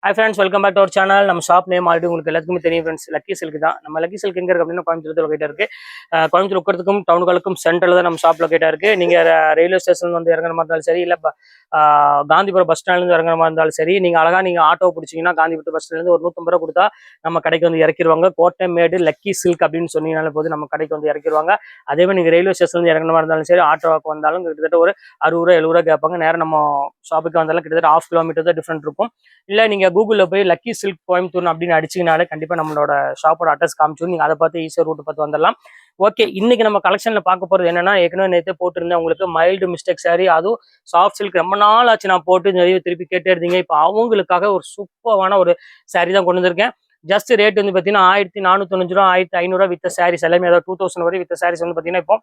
Hi friends, welcome back to our channel. நம்ம shop name already உங்களுக்கு எல்லாத்துக்குமே தெரியும் ஃப்ரெண்ட்ஸ். லக்கி சில்க் தான். நம்ம லக்கி சில்க் எங்க இருக்கு அப்படின்னா கோயம்புத்தூர் லொகேட்டா இருக்கு. கோயம்புத்தூர் உட்கிறதுக்கும் டவுனுக்கும் சென்டர்ல தான் நம்ம ஷாப் லொகேட்டா இருக்கு. நீங்க ரயில்வே ஸ்டேஷன் வந்து இறங்குற மாதிரி இருந்தாலும் சரி, இல்ல காந்திபுரம் பஸ் ஸ்டாண்ட்ல இருந்து இறங்குற மாதிரி இருந்தாலும் சரி, நீங்க அழகா நீங்க ஆட்டோ பிடிச்சீங்கன்னா காந்திபுரம் பஸ் ஸ்டாண்ட்ல இருந்து ஒரு 150 ரூபா கொடுத்தா நம்ம கடைக்கு வந்து இறக்கிடுவாங்க. கோட்டை மேடு லக்கி சில்க் அப்படின்னு சொன்னீங்கனால போது நம்ம கடைக்கு வந்து இறக்கிடுவாங்க. அதே மாதிரி நீங்க ரயில்வே ஸ்டேஷன்ல இருந்து இறங்குற மாதிரி இருந்தாலும் சரி, ஆட்டோவுக்கு வந்தாலும் கிட்டத்தட்ட ஒரு 60 ரூபா 70 ரூபா கேட்பாங்க. நேரம் நம்ம ஷாப்புக்கு வந்தாலும் கிட்டத்தட்ட 1/2 கிலோமீட்டர் தான் டிஃப்ரெண்ட் இருக்கும். இல்ல நீங்க கூகுள்ல போய் லக்கி சில்க் கோயம்புத்தூர் அப்படின்னு அடிச்சீங்கனாலே கண்டிப்பா நம்மளோட ஷாப்போட அட்ரஸ் காமிச்சு நீங்க அதை பார்த்து ஈஸியா ரூட் பார்த்து வந்துடலாம். ஓகே, இன்னைக்கு நம்ம கலெக்ஷன்ல பார்க்க போறது என்னன்னா, ஏற்கனவே நேற்று போட்டிருந்தேன் உங்களுக்கு மைல்டு மிஸ்டேக் சாரி, அதுவும் சாஃப்ட் சில்க் ரொம்ப நாள் ஆச்சு நான் போட்டு நிறைய திருப்பி கேட்டே இருந்தீங்க. இப்போ அவங்களுக்காக ஒரு சூப்பரான ஒரு சாரி தான் கொண்டு வந்திருக்கேன். ஜஸ்ட் ரேட் வந்து பார்த்தீங்கன்னா 1495 ரூபா 1500 வித்த சாரீஸ் எல்லாமே, அதாவது 2000 வரை வித்த சாரீஸ் வந்து பார்த்தீங்கன்னா இப்போ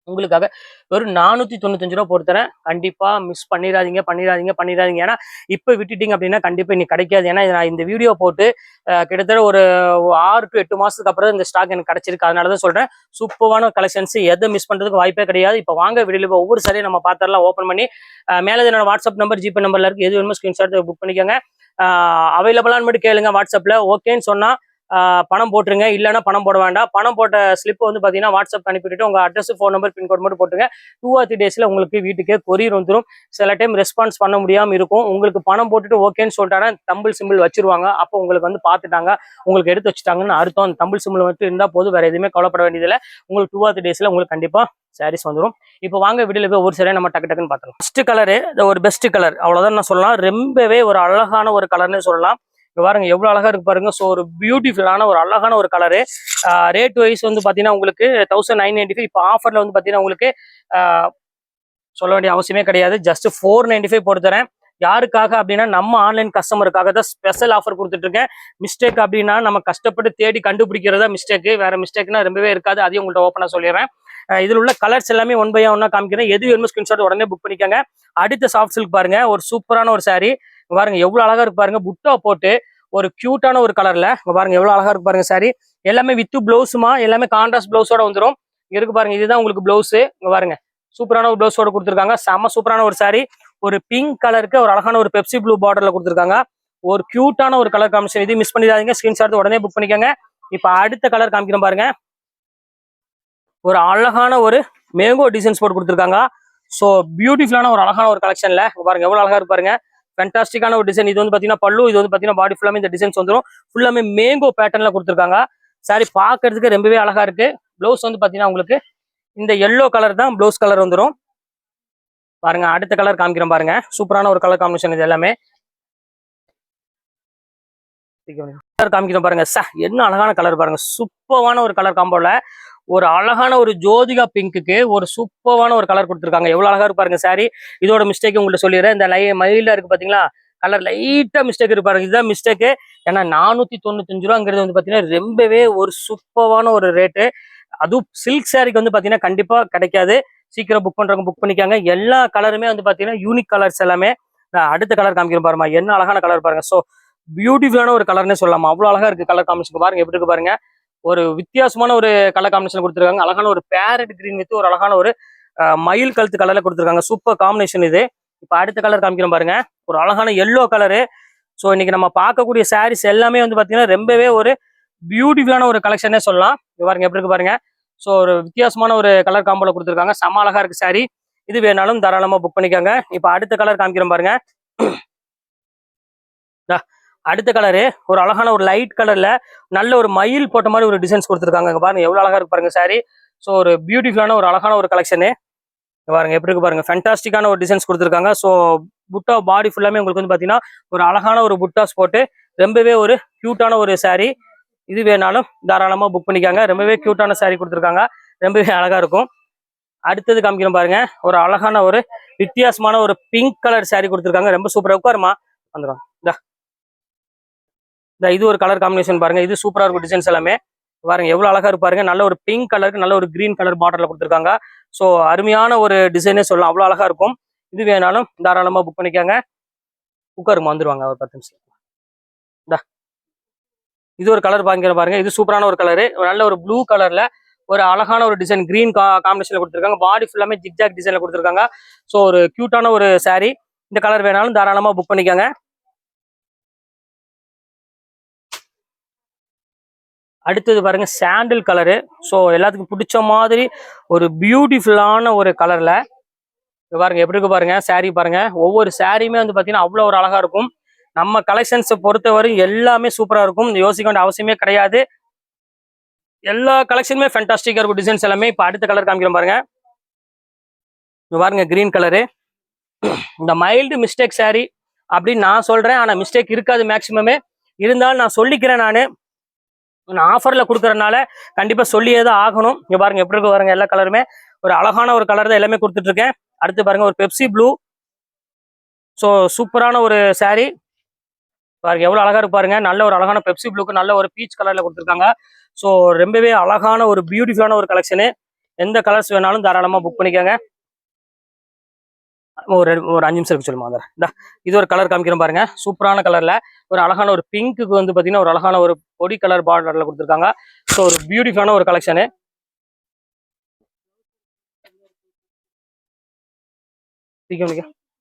உங்களுக்காக ஒரு 495 ரூபா போட்டு தரேன். கண்டிப்பா மிஸ் பண்ணிடாதீங்க. ஏன்னா இப்ப விட்டுட்டீங்க அப்படின்னா கண்டிப்பா இன்னைக்கு கிடைக்காது. ஏன்னா நான் இந்த வீடியோ போட்டு கிட்டத்தட்ட ஒரு 6 to 8 மாசத்துக்கு அப்புறம் இந்த ஸ்டாக் எனக்கு கிடைச்சிருக்கு. அதனாலதான் சொல்றேன், சூப்பரான கலெக்ஷன்ஸ், எதை மிஸ் பண்றதுக்கு வாய்ப்பே கிடையாது. இப்ப வாங்க வீடியோல ஒவ்வொரு சாரியும் நம்ம பார்த்தரலாம். ஓப்பன் பண்ணி மேலே என்னோட வாட்ஸ்அப் நம்பர், ஜிபே நம்பர்ல இருக்கு. எது வேணுமோ ஸ்கிரீன்ஷாட் புக் பண்ணிக்கோங்க. அவைலபிளான்னு மட்டும் கேளுங்க வாட்ஸ்அப்ல. ஓகேன்னு சொன்னா பணம் போட்டுருங்க, இல்லைன்னா பணம் போட வேண்டாம். பணம் போட்ட ஸ்லிப் வந்து பார்த்தீங்கன்னா வாட்ஸ்அப் அனுப்பிட்டு உங்க அட்ரஸ், ஃபோன் நம்பர், பின்கோட் மட்டும் போட்டுங்க. 2 or 3 டேஸ்ல உங்களுக்கு வீட்டுக்கே கொரியர் வந்துடும். சில டைம் ரெஸ்பான்ஸ் பண்ண முடியாமல் இருக்கும். உங்களுக்கு பணம் போட்டுட்டு ஓகேன்னு சொல்லிட்டாங்கன்னா தம்பிள் சிம்பிள் வச்சிருவாங்க. அப்போ உங்களுக்கு வந்து பார்த்துட்டாங்க, உங்களுக்கு எடுத்து வச்சுட்டாங்கன்னு அர்த்தம். அந்த தம்பிள் சிம்பிள் மட்டும் இருந்தால் போதும், வேற எதுவுமே கவலைப்பட வேண்டியதில்லை. உங்களுக்கு 2 or 3 டேஸ்ல உங்களுக்கு கண்டிப்பா சாரீஸ் வந்துடும். இப்போ வாங்க வீடியோல போய் ஒரு சரியா நம்ம டக்குன்னு பார்க்கலாம். ஃபர்ஸ்ட் கலரு ஒரு பெஸ்ட் கலர், அவ்வளவுதான் நான் சொல்லலாம். ரொம்பவே ஒரு அழகான ஒரு கலர்னு சொல்லலாம். இங்க பாருங்க எவ்வளவு அழகா இருக்கு பாருங்க. ஸோ ஒரு பியூட்டிஃபுல்லான ஒரு அழகான ஒரு கலரு. ரேட் வைஸ் வந்து பாத்தீங்கன்னா உங்களுக்கு 1995. இப்போ ஆஃபர்ல வந்து பாத்தீங்கன்னா உங்களுக்கு சொல்ல வேண்டிய அவசியமே கிடையாது. ஜஸ்ட் 495 போட்டு தரேன். யாருக்காக அப்படின்னா நம்ம ஆன்லைன் கஸ்டமருக்காக தான் ஸ்பெஷல் ஆஃபர் கொடுத்துட்டு இருக்கேன். மிஸ்டேக் அப்படின்னா நம்ம கஷ்டப்பட்டு தேடி கண்டுபிடிக்கிறதா மிஸ்டேக், வேற மிஸ்டேக்னா ரொம்பவே இருக்காது. அதையும் உங்கள்கிட்ட ஓப்பனா சொல்லிடுறேன். இதில் உள்ள கலர்ஸ் எல்லாமே 1 by 1 காமிக்கிறேன். எது வேணுமோ ஸ்கிரீன்ஷாட் உடனே புக் பண்ணிக்கோங்க. அடுத்த சாஃப்ட் சில்க் பாருங்க, ஒரு சூப்பரான ஒரு சாரி பாருங்க, எவ்வளவு அழகா இருக்கு பாருங்க. புட்டா போட்டு ஒரு கியூட்டான ஒரு கலர்ல பாருங்க, எவ்வளவு அழகா இருக்கு பாருங்க. சாரி எல்லாமே வித் பிளவுஸுமா, எல்லாமே கான்ட்ராஸ்ட் பிளவுஸோட வந்துடும். இருக்கு பாருங்க, இதுதான் உங்களுக்கு பிளவுஸ். இங்க பாருங்க சூப்பரான ஒரு பிளவுஸோட கொடுத்துருக்காங்க. செம்ம சூப்பரான ஒரு சாரி. ஒரு பிங்க் கலருக்கு ஒரு அழகான ஒரு பெப்சி ப்ளூ பார்டர்ல கொடுத்துருக்காங்க. ஒரு கியூட்டான ஒரு கலர் காம்பினேஷன். இது மிஸ் பண்ணிடாதீங்க, ஸ்கிரீன்ஷாட் உடனே புக் பண்ணிக்கோங்க. இப்ப அடுத்த கலர் காமிக்கிறேன் பாருங்க. ஒரு அழகான ஒரு மேங்கோ டிசைன்ஸ் போட்டு கொடுத்துருக்காங்க. ஸோ பியூட்டிஃபுல்லான ஒரு அழகான ஒரு கலெக்ஷன்ல பாருங்க, எவ்வளவு அழகா இருக்கு பாருங்க. ஃபேண்டாஸ்டிக்கான ஒரு டிசைன். இது வந்து பாத்தீங்கன்னா பல்லு, இது வந்து பாத்தீங்கன்னா பாடி ஃபுல்லாமே இந்த டிசைன்ஸ் வந்துடும். ஃபுல்லாமே மேங்கோ பேட்டர்ன்ல கொடுத்துருக்காங்க. சாரி பாக்குறதுக்கு ரொம்பவே அழகா இருக்கு. பிளவுஸ் வந்து பாத்தீங்கன்னா உங்களுக்கு இந்த எல்லோ கலர் தான் பிளவுஸ் கலர் வந்துடும். பாருங்க அடுத்த கலர் காமிக்கிறேன் பாருங்க. சூப்பரான ஒரு கலர் காம்பினேஷன். இது எல்லாமே காமிக்கிறேன் பாருங்க. என்ன அழகான கலர் பாருங்க. சூப்பரான ஒரு கலர் காம்போல ஒரு அழகான ஒரு ஜோதிகா பிங்க்குக்கு ஒரு சூப்பரான ஒரு கலர் கொடுத்துருக்காங்க. எவ்வளவு அழகா இருக்கு பாருங்க சாரி. இதோட மிஸ்டேக் உங்கள்கிட்ட சொல்லிடுறேன். இந்த மயிலா இருக்கு பாத்தீங்களா, கலர் லைட்டா மிஸ்டேக் இருக்கு பாருங்க. இதுதான் மிஸ்டேக். ஏன்னா 495 ரூபாங்கிறது வந்து பாத்தீங்கன்னா ரொம்பவே ஒரு சூப்பரான ஒரு ரேட்டு. அதுவும் சில்க் சாரிக்கு வந்து பாத்தீங்கன்னா கண்டிப்பா கிடைக்காது. சீக்கிரம் புக் பண்றவங்க புக் பண்ணிக்காங்க. எல்லா கலருமே வந்து பாத்தீங்கன்னா யூனிக் கலர்ஸ் எல்லாமே. அடுத்த கலர் காமிக்கிறேன் பாருமா, என்ன அழகான கலர் பாருங்க. ஸோ பியூட்டிஃபுல்லான ஒரு கலர்னே சொல்லலாமா, அவ்வளவு அழகா இருக்கு கலர் காம்பினேஷன். பாருங்க எப்படி இருக்கு பாருங்க. ஒரு வித்தியாசமான ஒரு கலர் காம்பினேஷன் கொடுத்துருக்காங்க. அழகான ஒரு பேரட் கிரீன் வித் ஒரு அழகான ஒரு மயில் கழுத்து கலர்ல கொடுத்துருக்காங்க. சூப்பர் காம்பினேஷன் இது. இப்ப அடுத்த கலர் காமிக்கிறோம் பாருங்க, ஒரு அழகான எல்லோ கலரு. ஸோ இன்னைக்கு நம்ம பார்க்கக்கூடிய சாரீஸ் எல்லாமே வந்து பாத்தீங்கன்னா ரொம்பவே ஒரு பியூட்டிஃபுல்லான ஒரு கலெக்ஷனே சொல்லலாம். பாருங்க எப்படி இருக்கு பாருங்க. ஸோ ஒரு வித்தியாசமான ஒரு கலர் காம்போல கொடுத்துருக்காங்க. செம்ம அழகா இருக்கு சாரி. இது வேணாலும் தாராளமா புக் பண்ணிக்கோங்க. இப்ப அடுத்த கலர் காமிக்கிறோம் பாருங்க. அடுத்த கலரு ஒரு அழகான ஒரு லைட் கலர்ல நல்ல ஒரு மயில் போட்ட மாதிரி ஒரு டிசைன்ஸ் கொடுத்துருக்காங்க. பாருங்க எவ்வளவு அழகா இருக்கு பாருங்க சாரி. ஸோ ஒரு பியூட்டிஃபுல்லான ஒரு அழகான ஒரு கலெக்ஷனு. பாருங்க எப்படி இருக்கு பாருங்க. ஃபேண்டாஸ்டிக்கான ஒரு டிசைன்ஸ் கொடுத்துருக்காங்க. ஸோ புட்டா பாடி ஃபுல்லாமே உங்களுக்கு வந்து பாத்தீங்கன்னா ஒரு அழகான ஒரு புட்டாஸ் போட்டு ரொம்பவே ஒரு கியூட்டான ஒரு சாரி. இது வேணாலும் தாராளமா புக் பண்ணிக்காங்க. ரொம்பவே கியூட்டான சாரி கொடுத்துருக்காங்க. ரொம்பவே அழகா இருக்கும். அடுத்தது காமிக்கிறோம் பாருங்க, ஒரு அழகான ஒரு வித்தியாசமான ஒரு பிங்க் கலர் சாரி கொடுத்துருக்காங்க. ரொம்ப சூப்பரா உட்காருமா வந்துடும். இது ஒரு கலர் காம்பினேஷன் பாருங்க. இது சூப்பரா இருக்கும் டிசைன்ஸ் எல்லாமே. பாருங்க எவ்வளவு அழகா இருக்கு பாருங்க. நல்ல ஒரு பிங்க் கலருக்கு நல்ல ஒரு கிரீன் கலர் பார்டர்ல கொடுத்துருக்காங்க. ஸோ அருமையான ஒரு டிசைனே சொல்லலாம், அவ்வளவு அழகா இருக்கும். இது வேணாலும் தாராளமா புக் பண்ணிக்காங்க. உட்காருமா வந்துருவாங்க ஒரு 10 நிமிஷம். இது ஒரு கலர் பாருங்க. இது சூப்பரான ஒரு கலரு. நல்ல ஒரு ப்ளூ கலர்ல ஒரு அழகான ஒரு டிசைன் கிரீன் காம்பினேஷன்ல கொடுத்துருக்காங்க. பாடி ஃபுல்லாமே ஜிக்ஜாக் டிசைன்ல கொடுத்துருக்காங்க. ஸோ ஒரு கியூட்டான ஒரு சாரி. இந்த கலர் வேணாலும் தாராளமா புக் பண்ணிக்காங்க. அடுத்தது பாருங்க சாண்டில் கலரு. ஸோ எல்லாத்துக்கும் பிடிச்ச மாதிரி ஒரு பியூட்டிஃபுல்லான ஒரு கலர்ல பாருங்க எப்படி இருக்கு பாருங்க. saree பாருங்க, ஒவ்வொரு சாரியுமே வந்து பாத்தீங்கன்னா அவ்வளோ ஒரு அழகா இருக்கும். நம்ம கலெக்ஷன்ஸை பொறுத்தவரை எல்லாமே சூப்பரா இருக்கும், யோசிக்க வேண்டிய அவசியமே கிடையாது. எல்லா கலெக்ஷனுமே ஃபேண்டாஸ்டிக்கா இருக்கும், டிசைன்ஸ் எல்லாமே. இப்போ அடுத்த கலர் காமிக்கிறோம் பாருங்க. பாருங்க கிரீன் கலரு. இந்த மைல்டு மிஸ்டேக் saree அப்படின்னு நான் சொல்றேன், ஆனா மிஸ்டேக் இருக்காது மேக்சிமமே. இருந்தாலும் நான் சொல்லிக்கிறேன், நான் ஆஃபர்ல கொடுக்கறதுனால கண்டிப்பா சொல்லியே தான் ஆகணும். இங்க பாருங்க எப்படி இருக்கு பாருங்க, எல்லா கலருமே ஒரு அழகான ஒரு கலர் தான் எல்லாமே கொடுத்துட்டு இருக்கேன். அடுத்து பாருங்க ஒரு பெப்சி ப்ளூ. ஸோ சூப்பரான ஒரு saree பாருங்க, எவ்வளவு அழகா இருக்கு பாருங்க. நல்ல ஒரு அழகான பெப்சி ப்ளூக்கு நல்ல ஒரு பீச் கலர்ல கொடுத்துருக்காங்க. ஸோ ரொம்பவே அழகான ஒரு பியூட்டிஃபுல்லான ஒரு கலெக்ஷனு. எந்த கலர்ஸ் வேணாலும் தாராளமா புக் பண்ணிக்கோங்க. ஒரு 5 நிமிஷம் இருக்கு சொல்லுமா. இது ஒரு கலர் காமிக்கிறோம் பாருங்க, சூப்பரான கலர்ல ஒரு அழகான ஒரு பிங்க்கு வந்து பாத்தீங்கன்னா ஒரு அழகான ஒரு பொடி கலர் பார்டர்ல கொடுத்துருக்காங்க. ஸோ ஒரு பியூட்டிஃபுல்லான ஒரு கலெக்ஷனு.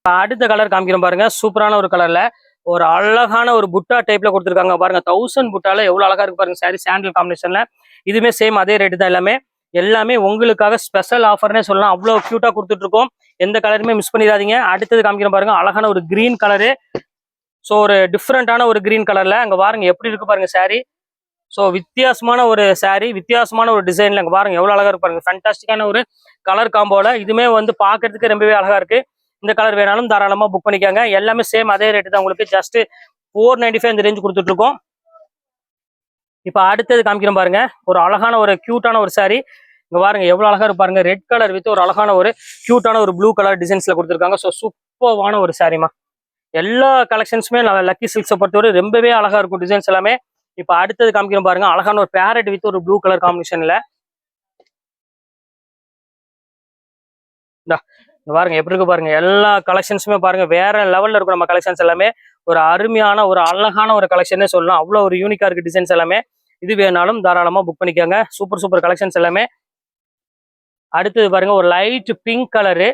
அடுத்த கலர் காமிக்கிறோம் பாருங்க, சூப்பரான ஒரு கலர்ல ஒரு அழகான ஒரு புட்டா டைப்ல கொடுத்துருக்காங்க பாருங்க. 1000 புட்டால எவ்வளவு அழகா இருக்கு பாருங்க சாரி, சாண்டில் காம்பினேஷன்ல. இதுமே சேம் அதே ரேட்டு தான் எல்லாமே. எல்லாமே உங்களுக்காக ஸ்பெஷல் ஆஃபர்னே சொல்லலாம், அவ்வளவு கியூட்டா கொடுத்துட்டு இருக்கோம். எந்த கலருமே மிஸ் பண்ணிடாதீங்க. அடுத்தது காமிக்கிறோம் பாருங்க, அழகான ஒரு கிரீன் கலரு. ஸோ ஒரு டிஃப்ரெண்டான ஒரு கிரீன் கலர்ல அங்க பாருங்க எப்படி இருக்கு பாருங்க சாரி. ஸோ வித்தியாசமான ஒரு saree, வித்தியாசமான ஒரு டிசைன்ல அங்க பாருங்க எவ்வளவு அழகா இருக்கு பாருங்க. ஃபேண்டாஸ்டிக்கான ஒரு கலர் காம்போல இதுமே வந்து பாக்குறதுக்கு ரொம்பவே அழகா இருக்கு. இந்த கலர் வேணாலும் தாராளமா புக் பண்ணிக்காங்க. எல்லாமே சேம் அதே ரேட்டு தான், உங்களுக்கு ஜஸ்ட் 495 இந்த ரேஞ்ச் கொடுத்துட்டு இருக்கோம். இப்போ அடுத்தது காமிக்கிறோம் பாருங்க, ஒரு அழகான ஒரு கியூட்டான ஒரு saree. இங்க பாருங்க எவ்வளவு அழகா இருக்கு பாருங்க, ரெட் கலர் வித் ஒரு அழகான ஒரு கியூட்டான ஒரு ப்ளூ கலர் டிசைன்ஸ்ல கொடுத்துருக்காங்க. ஸோ சூப்பரான ஒரு சாரிமா. எல்லா கலெக்ஷன்ஸுமே லக்கி சில்க்ஸை பொறுத்தவரை ரொம்பவே அழகா இருக்கும் டிசைன்ஸ் எல்லாமே. இப்போ அடுத்தது காமிக்கிறோம் பாருங்க, அழகான ஒரு பேரட் வித் ஒரு ப்ளூ கலர் காம்பினேஷன்ல. பாருங்க எப்படி இருக்கு பாருங்க, எல்லா கலெக்ஷன்ஸுமே பாருங்க வேற லெவல்ல இருக்கும். நம்ம கலெக்ஷன்ஸ் எல்லாமே ஒரு அருமையான ஒரு அழகான ஒரு கலெக்ஷனே சொல்லலாம், அவ்வளவு ஒரு யூனிக்கா இருக்கு டிசைன்ஸ் எல்லாமே. இது வேணாலும் தாராளமா புக் பண்ணிக்கோங்க. சூப்பர் சூப்பர் கலெக்ஷன்ஸ் எல்லாமே. அடுத்தது பாருங்க ஒரு லைட் பிங்க் கலரு.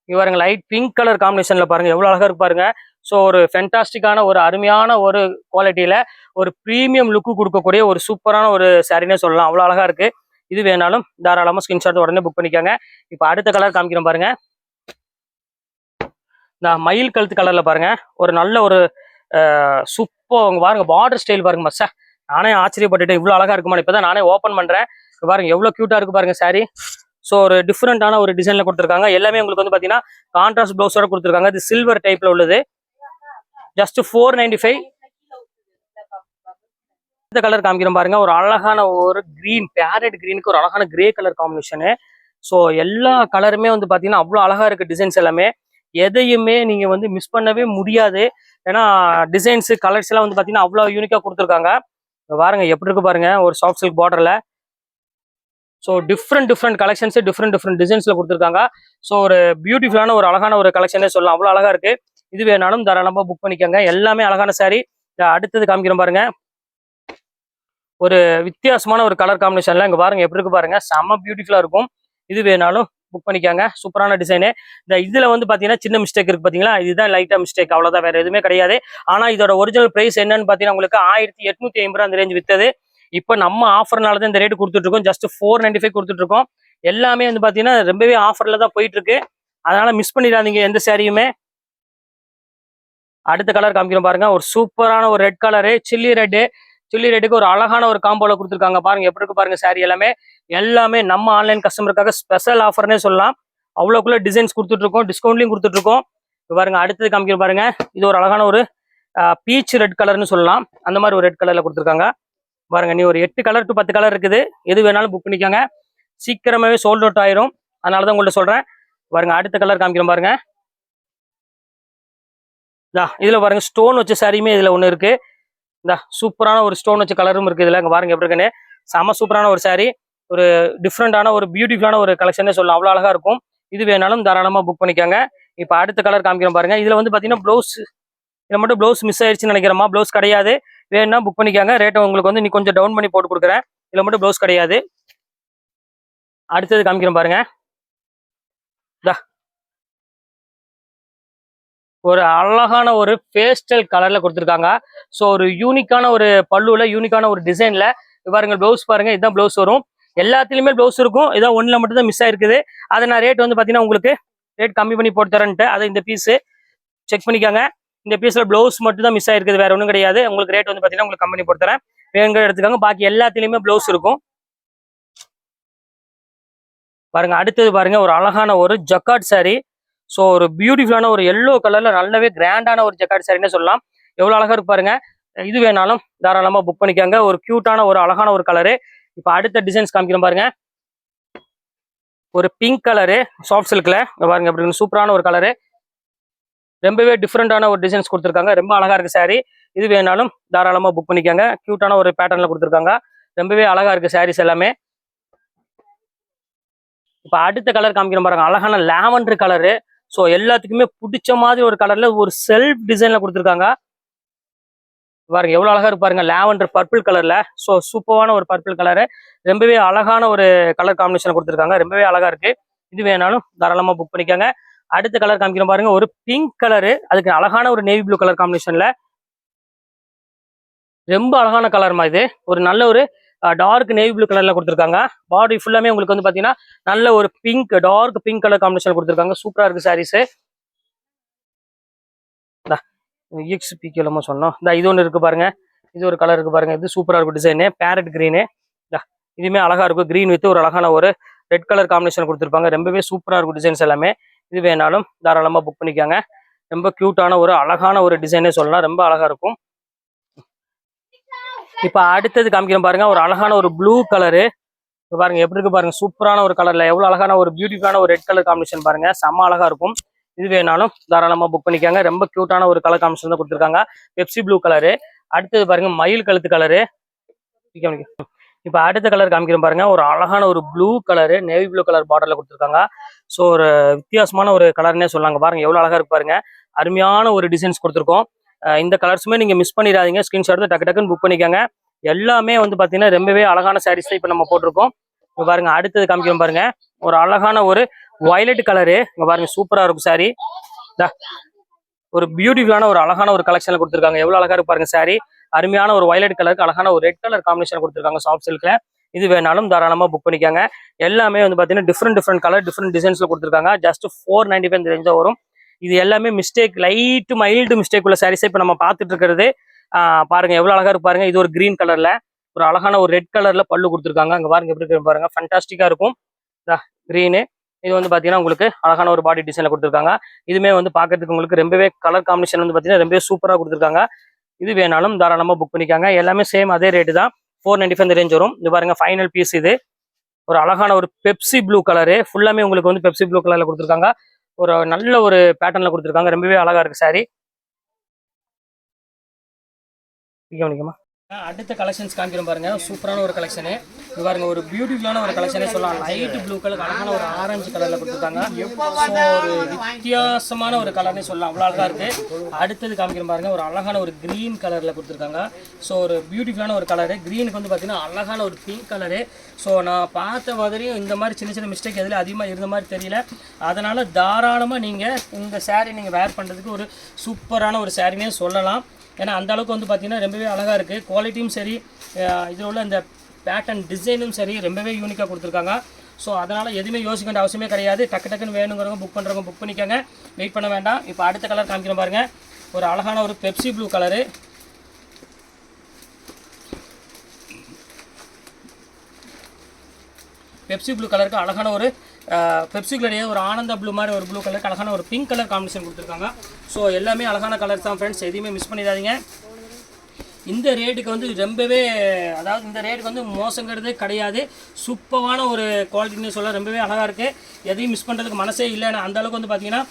பாருங்க லைட் பிங்க் கலர் காம்பினேஷன்ல பாருங்க எவ்வளவு அழகா இருக்கு பாருங்க. ஸோ ஒரு ஃபென்டாஸ்டிக்கான ஒரு அருமையான ஒரு குவாலிட்டியில ஒரு ப்ரீமியம் லுக்கு கொடுக்கக்கூடிய ஒரு சூப்பரான ஒரு சாரினே சொல்லலாம், அவ்வளோ அழகா இருக்கு. இது வேணாலும் தாராளமா ஸ்கிரீன்ஷாட் உடனே புக் பண்ணிக்கோங்க. இப்போ அடுத்த கலர் காமிக்கிறோம் பாருங்க, இந்த மயில் கழுத்து கலர்ல பாருங்க ஒரு நல்ல ஒரு சூப்பர் பாருங்க. பார்டர் ஸ்டைல் பாருங்க மச்சா, நானே ஆச்சரியப்பட்டுட்டேன் இவ்வளவு அழகா இருக்குமா. இப்பதான் நானே ஓப்பன் பண்றேன். பாருங்க எவ்வளவு கியூட்டா இருக்கு பாருங்க சாரி. ஸோ ஒரு டிஃப்ரெண்டான ஒரு டிசைன்ல கொடுத்துருக்காங்க. எல்லாமே உங்களுக்கு வந்து பாத்தீங்கன்னா கான்ட்ராஸ்ட் பிளவுஸோட கொடுத்துருக்காங்க. இது சில்வர் டைப்ல உள்ளது, ஜஸ்ட் 495. இந்த கலர் காமிக்கிறோம் பாருங்க, ஒரு அழகான ஒரு கிரீன், பேரட் கிரீனுக்கு ஒரு அழகான கிரே கலர் காம்பினேஷனு. ஸோ எல்லா கலருமே வந்து பாத்தீங்கன்னா அவ்வளோ அழகா இருக்கு டிசைன்ஸ் எல்லாமே. எதையுமே நீங்க வந்து மிஸ் பண்ணவே முடியாது. ஏன்னா டிசைன்ஸ் கலர்ஸ் எல்லாம் வந்து பாத்தீங்கன்னா அவ்வளோ யூனிக்கா கொடுத்துருக்காங்க. பாருங்க எப்படி இருக்கு பாருங்க, ஒரு சாஃப்ட் சில்க் பார்டர்ல. ஸோ டிஃப்ரெண்ட் கலெக்ஷன்ஸ் டிஃப்ரெண்ட் டிசைன்ஸ்ல கொடுத்துருக்காங்க. ஸோ ஒரு பியூட்டிஃபுல்லான ஒரு அழகான ஒரு கலெக்ஷனே சொல்லலாம், அவ்வளோ அழகா இருக்கு. இது வேணாலும் தாராளமா புக் பண்ணிக்கோங்க. எல்லாமே அழகான சாரி. அடுத்தது காமிக்கிறோம் பாருங்க, ஒரு வித்தியாசமான ஒரு கலர் காம்பினேஷன்ல இங்க பாருங்க எப்படி இருக்கு பாருங்க, செம்ம பியூட்டிஃபுல்லா இருக்கும். இது வேணாலும் புக் பண்ணிக்காங்க. சூப்பரான டிசைனு. இந்த இதுல வந்து பாத்தீங்கன்னா சின்ன மிஸ்டேக் இருக்கு பாத்தீங்களா, இதுதான் லைட்டா மிஸ்டேக், அவ்வளவுதான், வேற எதுவுமே கிடையாது. ஆனா இதோட ஒரிஜினல் பிரைஸ் என்னன்னு பாத்தீங்கன்னா உங்களுக்கு 1850 அந்த ரேஞ்ச் வித்தது. இப்போ நம்ம ஆஃபர்னால தான் இந்த ரேட் கொடுத்துட்டு இருக்கோம், ஜஸ்ட் 495 கொடுத்துட்டு இருக்கோம். எல்லாமே வந்து பாத்தீங்கன்னா ரொம்பவே ஆஃபர்ல தான் போயிட்டு இருக்கு, அதனால மிஸ் பண்ணிடாதீங்க எந்த சாரியுமே. அடுத்த கலர் காமிக்கிறோம் பாருங்க, ஒரு சூப்பரான ஒரு ரெட் கலரு, சில்லி ரெட்டுக்கு ஒரு அழகான ஒரு காம்போல கொடுத்துருக்காங்க. பாருங்க எப்படி இருக்கு பாருங்க சாரி. எல்லாமே நம்ம ஆன்லைன் கஸ்டமருக்காக ஸ்பெஷல் ஆஃபர்னே சொல்லலாம், அவ்வளோக்குள்ள டிசைன்ஸ் கொடுத்துட்டு இருக்கோம், டிஸ்கவுண்ட்லையும் கொடுத்துட்டு இருக்கோம். பாருங்க அடுத்தது காமிக்கிறோம் பாருங்க, இது ஒரு அழகான ஒரு பீச் ரெட் கலர்னு சொல்லலாம், அந்த மாதிரி ஒரு ரெட் கலர்ல கொடுத்துருக்காங்க. பாருங்க நீ ஒரு 8 கலர் டு 10 கலர் இருக்குது, எது வேணாலும் புக் பண்ணிக்கோங்க. சீக்கிரமாவே சோல்ட் அவுட் ஆயிரும், அதனாலதான் உங்கள்ட்ட சொல்றேன். பாருங்க அடுத்த கலர் காமிக்கிறோம் பாருங்க, இதுல பாருங்க ஸ்டோன் வச்ச சாரியுமே இதுல ஒண்ணு இருக்கு. இந்த சூப்பரான ஒரு ஸ்டோன் வச்ச கலரும் இருக்கு இதுல. இங்க பாருங்க எப்படி இருக்குன்னு, செம சூப்பரான ஒரு சாரி. ஒரு டிஃப்ரெண்டான ஒரு பியூட்டிஃபுல்லான ஒரு கலெக்ஷனே சொல்லலாம், அவ்வளவு அழகா இருக்கும். இது வேணாலும் தாராளமா புக் பண்ணிக்கோங்க. இப்போ அடுத்த கலர் காமிக்கிறோம் பாருங்க, இதுல வந்து பாத்தீங்கன்னா ப்ளவுஸ், இதுல மட்டும் ப்ளவுஸ் மிஸ் ஆயிடுச்சுன்னு நினைக்கிறோமா, ப்ளவுஸ் கிடையாது. வேணும்னா புக் பண்ணிக்கோங்க, ரேட்டை உங்களுக்கு வந்து நீ கொஞ்சம் டவுன் பண்ணி போட்டு கொடுக்குறேன். இதுல மட்டும் ப்ளவுஸ் கிடையாது. அடுத்தது காமிக்கிறோம் பாருங்க, ஒரு அழகான ஒரு பேஸ்டல் கலர்ல கொடுத்துருக்காங்க. ஸோ ஒரு யூனிக்கான ஒரு பல்லுல யூனிக்கான ஒரு டிசைன்ல பாருங்க. ப்ளவுஸ் பாருங்க, இதுதான் ப்ளவுஸ் வரும். எல்லாத்துலயுமே ப்ளவுஸ் இருக்கும், இதான் ஒன்றில் மட்டும் தான் மிஸ் ஆயிருக்குது. அதை நான் ரேட் வந்து பார்த்தீங்கன்னா உங்களுக்கு ரேட் கம்மி பண்ணி போட்டு தரேன்ட்டு அதை இந்த பீஸ் செக் பண்ணிக்காங்க. இந்த பீஸ்ல ப்ளவுஸ் மட்டும் தான் மிஸ் ஆயிருக்குது, வேற ஒன்றும் கிடையாது. உங்களுக்கு ரேட் வந்து பார்த்தீங்கன்னா உங்களுக்கு கம்பெனி போட்டு தரேன், வேணுங்கிற எடுத்துக்காங்க. பாக்கி எல்லாத்துலயுமே ப்ளவுஸ் இருக்கும் பாருங்க. அடுத்தது பாருங்க, ஒரு அழகான ஒரு ஜக்கார்ட் சாரி. ஸோ ஒரு பியூட்டிஃபுல்லான ஒரு எல்லோ கலர்ல நல்லாவே கிராண்டான ஒரு ஜக்கார்ட் சாரின்னு சொல்லலாம். எவ்வளவு அழகா இருக்கு பாருங்க. இது வேணாலும் தாராளமா புக் பண்ணிக்காங்க. ஒரு கியூட்டான ஒரு அழகான ஒரு கலரு. இப்போ அடுத்த டிசைன்ஸ் காமிக்கிறேன் பாருங்க. ஒரு பிங்க் கலரு சாஃப்ட் சில்க்ல பாருங்க, அப்படி சூப்பரான ஒரு கலரு. ரொம்பவே டிஃப்ரெண்டான ஒரு டிசைன்ஸ் கொடுத்துருக்காங்க, ரொம்ப அழகா இருக்கு சாரி. இது வேணாலும் தாராளமா புக் பண்ணிக்காங்க. கியூட்டான ஒரு பேட்டர்ன்ல கொடுத்துருக்காங்க, ரொம்பவே அழகா இருக்கு சாரீஸ் எல்லாமே. இப்போ அடுத்த கலர் காமிக்கிறோம் பாருங்க, அழகான லாவெண்டர் கலரு. ஸோ எல்லாத்துக்குமே பிடிச்ச மாதிரி ஒரு கலர்ல ஒரு செல்ஃப் டிசைன்ல கொடுத்துருக்காங்க பாருங்க. எவ்வளவு அழகா இருக்கு பாருங்க, லாவெண்டர் பர்பிள் கலர்ல. ஸோ சூப்பரான ஒரு பர்பிள் கலரு, ரொம்பவே அழகான ஒரு கலர் காம்பினேஷன் கொடுத்துருக்காங்க, ரொம்பவே அழகா இருக்கு. இது வேணாலும் தாராளமா புக் பண்ணிக்காங்க. அடுத்த கலர் காமிக்கிறோம் பாருங்க, ஒரு பிங்க் கலரு, அதுக்கு அழகான ஒரு நேவி ப்ளூ கலர் காம்பினேஷன்ல ரொம்ப அழகான கலர்மா. இது ஒரு நல்ல ஒரு டார்க் நேவி ப்ளூ கலர்ல கொடுத்துருக்காங்க. பாடி ஃபுல்லாமே உங்களுக்கு வந்து பாத்தீங்கன்னா நல்ல ஒரு pink, dark pink colour combination கொடுத்துருக்காங்க. சூப்பரா இருக்கு சாரீஸ். EXPK சொன்னோம். இது ஒன்று இருக்கு பாருங்க, இது ஒரு கலர் இருக்கு பாருங்க, இது சூப்பரா இருக்கும் டிசைனு, பேரட் கிரீனு. இதுவுமே அழகா இருக்கும், கிரீன் வித் ஒரு அழகான ஒரு ரெட் கலர் காம்பினேஷன் கொடுத்துருப்பாங்க, ரொம்பவே சூப்பரா இருக்கும் டிசைன்ஸ் எல்லாமே. இது வேணாலும் தாராளமா புக் பண்ணிக்காங்க. ரொம்ப கியூட்டான ஒரு அழகான ஒரு டிசைனே சொல்லலாம், ரொம்ப அழகா இருக்கும். இப்ப அடுத்தது காமிக்கிறோம் பாருங்க, ஒரு அழகான ஒரு ப்ளூ கலரு பாருங்க, எப்படி இருக்கு பாருங்க, சூப்பரான ஒரு கலர்ல எவ்வளவு அழகான ஒரு பியூட்டிஃபுல்லான ஒரு ரெட் கலர் காம்பினேஷன் பாருங்க, செம்ம அழகா இருக்கும். இது வேணாலும் தாராளமா புக் பண்ணிக்காங்க. ரொம்ப கியூட்டான ஒரு கலர் காம்பினேஷன் தான் கொடுத்துருக்காங்க, பெப்சி ப்ளூ கலரு. அடுத்தது பாருங்க, மயில் கழுத்து கலரு. இப்ப அடுத்த கலர் காமிக்கிறோம் பாருங்க, ஒரு அழகான ஒரு blue colour, navy blue colour பார்டர்ல கொடுத்துருக்காங்க. ஸோ ஒரு வித்தியாசமான ஒரு கலர்னே சொல்லாங்க பாருங்க, எவ்வளவு அழகா இருக்கு பாருங்க. அருமையான ஒரு டிசைன்ஸ் கொடுத்துருக்கோம். இந்த கலர்ஸுமே நீங்க மிஸ் பண்ணிடாதீங்க, ஸ்கிரீன்ஷாட் டக்கு டக்குன்னு புக் பண்ணிக்காங்க. எல்லாமே வந்து பாத்தீங்கன்னா ரொம்பவே அழகான சாரீஸ் தான் இப்ப நம்ம போட்டிருக்கோம். இங்க பாருங்க, அடுத்தது காமிக்கிறோம் பாருங்க, ஒரு அழகான ஒரு வயலட் கலரு. இங்க பாருங்க, சூப்பரா இருக்கும் சாரி. ஒரு பியூட்டிஃபுல்லான ஒரு அழகான ஒரு கலெக்ஷன்ல கொடுத்துருக்காங்க, எவ்வளவு அழகா இருக்கு பாருங்க சாரி. அருமையான ஒரு வயலட் கலருக்கு அழகான ஒரு ரெட் கலர் காம்பினேஷன் கொடுத்துருக்காங்க சாஃப்ட் சில்க்ல. இது வேணாலும் தாராளமா புக் பண்ணிக்காங்க. எல்லாமே வந்து பாத்தீங்கன்னா டிஃப்ரெண்ட் கலர், டிஃப்ரெண்ட் டிசைன்ஸ்ல கொடுத்துருக்காங்க. ஜஸ்ட் 495 ரேஞ்சா வரும். இது எல்லாமே மிஸ்டேக், லைட் மைல்டு மிஸ்டேக் உள்ள சாரீஸ் இப்ப நம்ம பார்த்துட்டு இருக்கிறது. பாருங்க எவ்வளவு அழகா இருக்கு பாருங்க. இது ஒரு கிரீன் கலர்ல ஒரு அழகான ஒரு ரெட் கலர்ல பல்லு கொடுத்துருக்காங்க. அங்க பாருங்க எப்படி இருக்கு பாருங்க, ஃபண்டாஸ்டிக்கா இருக்கும் கிரீனு. இது வந்து பாத்தீங்கன்னா உங்களுக்கு அழகான ஒரு பாடி டிசைன்ல கொடுத்துருக்காங்க. இதுமே வந்து பாக்கிறதுக்கு உங்களுக்கு ரொம்பவே கலர் காம்பினேஷன் வந்து பாத்தீங்கன்னா ரொம்பவே சூப்பரா கொடுத்துருக்காங்க. இது வேணாலும் தாராளமா புக் பண்ணிக்காங்க. எல்லாமே சேம் அதே ரேட்டு தான், 495 ரேஞ்ச் வரும். இது பாருங்க ஃபைனல் பீஸ். இது ஒரு அழகான ஒரு பெப்சி ப்ளூ கலரு, ஃபுல்லாமே உங்களுக்கு வந்து பெப்சி ப்ளூ கலர்ல கொடுத்துருக்காங்க. ஒரு நல்ல ஒரு பேட்டர்ன்ல கொடுத்துருக்காங்க, ரொம்பவே அழகா இருக்கு சாரி. அடுத்த கலெக்ஷன்ஸ் காமிக்கிறோம் பாருங்க, சூப்பரான ஒரு கலெக்ஷனு. இது பாருங்க, ஒரு பியூட்டிஃபுல்லான ஒரு கலெக்ஷனே சொல்லலாம். லைட் ப்ளூ கலர் அழகான ஒரு ஆரஞ்சு கலர்ல கொடுத்துருக்காங்க. ஒரு வித்தியாசமான ஒரு கலர்னே சொல்லலாம், அவ்வளோ அழகா இருக்கு. அடுத்தது காமிக்கிறோம் பாருங்க, ஒரு அழகான ஒரு கிரீன் கலர்ல கொடுத்துருக்காங்க. ஸோ ஒரு பியூட்டிஃபுல்லான ஒரு கலரு. கிரீனுக்கு வந்து பார்த்தீங்கன்னா அழகான ஒரு பிங்க் கலரு. ஸோ நான் பார்த்த மாதிரியும் இந்த மாதிரி சின்ன சின்ன மிஸ்டேக் எதில் அதிகமாக இருந்த மாதிரி தெரியல. அதனால தாராளமாக நீங்கள் இந்த சாரீ நீங்கள் வேர் பண்ணுறதுக்கு ஒரு சூப்பரான ஒரு சாரினே சொல்லலாம். ஏன்னா அந்த அளவுக்கு வந்து பார்த்தீங்கன்னா ரொம்பவே அழகாக இருக்குது. குவாலிட்டியும் சரி, இதில் உள்ள இந்த பேட்டர்ன் டிசைனும் சரி, ரொம்பவே யூனிக்காக கொடுத்துருக்காங்க. ஸோ அதனால் எதுவுமே யோசிக்க வேண்டிய அவசியமே கிடையாது. டக்குன்னு வேணுங்கிறவங்க புக் பண்ணுறவங்க புக் பண்ணிக்கோங்க, வெயிட் பண்ண வேண்டாம். இப்போ அடுத்த கலர் காமிக்கிறோம் பாருங்கள், ஒரு அழகான ஒரு Pepsi blue colour. Pepsi blue கலருக்கு அழகான ஒரு பெப்சி கலரையே ஒரு ஆனந்த ப்ளூ மாதிரி ஒரு ப்ளூ கலருக்கு அழகான ஒரு பிங்க் கலர் காம்பினேஷன் கொடுத்துருக்காங்க. ஸோ எல்லாமே அழகான கலர்ஸ் தான் ஃப்ரெண்ட்ஸ், எதையுமே மிஸ் பண்ணிடாதீங்க. இந்த ரேட்டுக்கு வந்து ரொம்பவே, அதாவது இந்த ரேட்டுக்கு வந்து மோசங்கிறது கிடையாது. சூப்பரான ஒரு குவாலிட்டின்னு சொல்ல, ரொம்பவே அழகாக இருக்குது. எதையும் மிஸ் பண்ணுறதுக்கு மனசே இல்லை. அந்த அளவுக்கு வந்து பார்த்தீங்கன்னா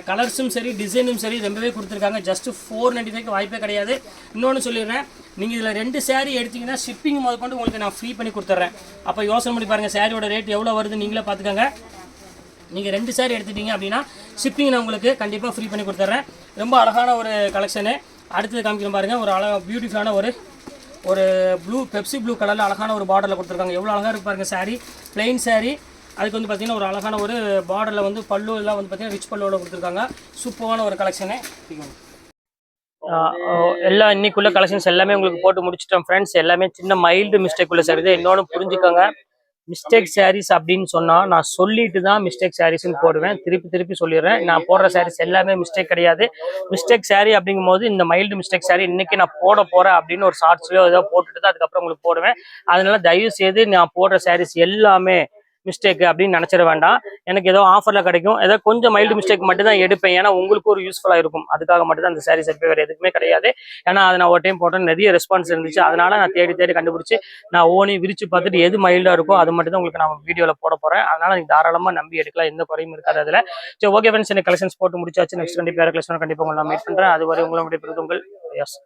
கலர்ஸும் சரி, டிசைனும் சரி ரொம்பவே கொடுத்துருக்காங்க. ஜஸ்ட் 495 வாய்ப்பே கிடையாது. இன்னொன்று சொல்லிடுறேன், நீங்கள் இதில் 2 சாரீ எடுத்திங்கன்னா ஷிப்பிங் முதற்கொண்டு உங்களுக்கு நான் ஃப்ரீ பண்ணி கொடுத்துட்றேன். அப்போ யோசனை பண்ணி பாருங்கள், சாரியோட ரேட் எவ்வளோ வருது நீங்களே பார்த்துக்கோங்க. நீங்கள் 2 சாரீ எடுத்துட்டீங்க அப்படின்னா ஷிப்பிங் நான் உங்களுக்கு கண்டிப்பாக ஃப்ரீ பண்ணி கொடுத்துட்றேன். ரொம்ப அழகான ஒரு கலெக்ஷனு. அடுத்தது காமிக்கிறோம் பாருங்கள், ஒரு பியூட்டிஃபுல்லான ஒரு ப்ளூ பெப்சி ப்ளூ கலரில் அழகான ஒரு பார்டரில் கொடுத்துருக்காங்க. எவ்வளோ அழகாக இருக்கு பாருங்கள் சாரீ. பிளெயின் சாரீ, அதுக்கு வந்து பார்த்தீங்கன்னா ஒரு அழகான ஒரு பார்டரில் வந்து பல்லு எல்லாம் வந்து பார்த்தீங்கன்னா ரிச் பல்லுவோட கொடுத்துருக்காங்க. சூப்பரான ஒரு கலெக்ஷனு. எல்லா இன்னைக்குள்ள கலெக்ஷன்ஸ் எல்லாமே உங்களுக்கு போட்டு முடிச்சிட்டோம் ஃப்ரெண்ட்ஸ். எல்லாமே சின்ன மைல்டு மிஸ்டேக் உள்ள சாரீஸ். இன்னொன்று புரிஞ்சுக்கோங்க, மிஸ்டேக் சாரீஸ் அப்படின்னு சொன்னா நான் சொல்லிட்டு தான் மிஸ்டேக் சாரீஸ்ன்னு போடுவேன். திருப்பி திருப்பி சொல்லிடுறேன், நான் போடுற சாரீஸ் எல்லாமே மிஸ்டேக் கிடையாது. மிஸ்டேக் சாரீ அப்படிங்கும் போது இந்த மைல்டு மிஸ்டேக் சாரீ இன்னைக்கு நான் போட போறேன் அப்படின்னு ஒரு ஷார்ட்ஸ்லயோ ஏதோ போட்டுட்டு தான் அதுக்கப்புறம் உங்களுக்கு போடுவேன். அதனால தயவு செய்து நான் போடுற சாரீஸ் எல்லாமே மிஸ்டேக் அப்படின்னு நினைச்சிட வேண்டாம். எனக்கு ஏதோ ஆஃபர்ல கிடைக்கும், ஏதோ கொஞ்சம் மைல்டு மிஸ்டேக் மட்டும் தான் எடுப்பேன். ஏன்னா உங்களுக்கு ஒரு யூஸ்ஃபுல்லா இருக்கும், அதுக்காக மட்டும் தான் அந்த சாரீஸ் எடுப்பேன், வேற எதுக்குமே கிடையாது. ஏன்னா அதை நான் ஒரு டைம் போட்டேன், நிறைய ரெஸ்பான்ஸ் இருந்துச்சு. அதனால நான் தேடி தேடி கண்டுபிடிச்சு நான் ஓனி விரிச்சு பார்த்துட்டு எது மைல்டா இருக்கோ அது மட்டும் தான் உங்களுக்கு நான் வீடியோல போட போறேன். அதனால நீங்க தாராளமா நம்பி எடுக்கலாம், எந்த குறையும் இருக்காது அதுல. சரி, ஓகே ஃப்ரெண்ட்ஸ், எனக்கு கலெக்ஷன்ஸ் போட்டு முடிச்சாச்சு. நெக்ஸ்ட் கண்டிப்பா வேற கலெக்ஷன் கண்டிப்பா உங்களை நான் மீட் பண்றேன். அதுவரை உங்களை விடைபெறுவது உங்கள் எஸ்.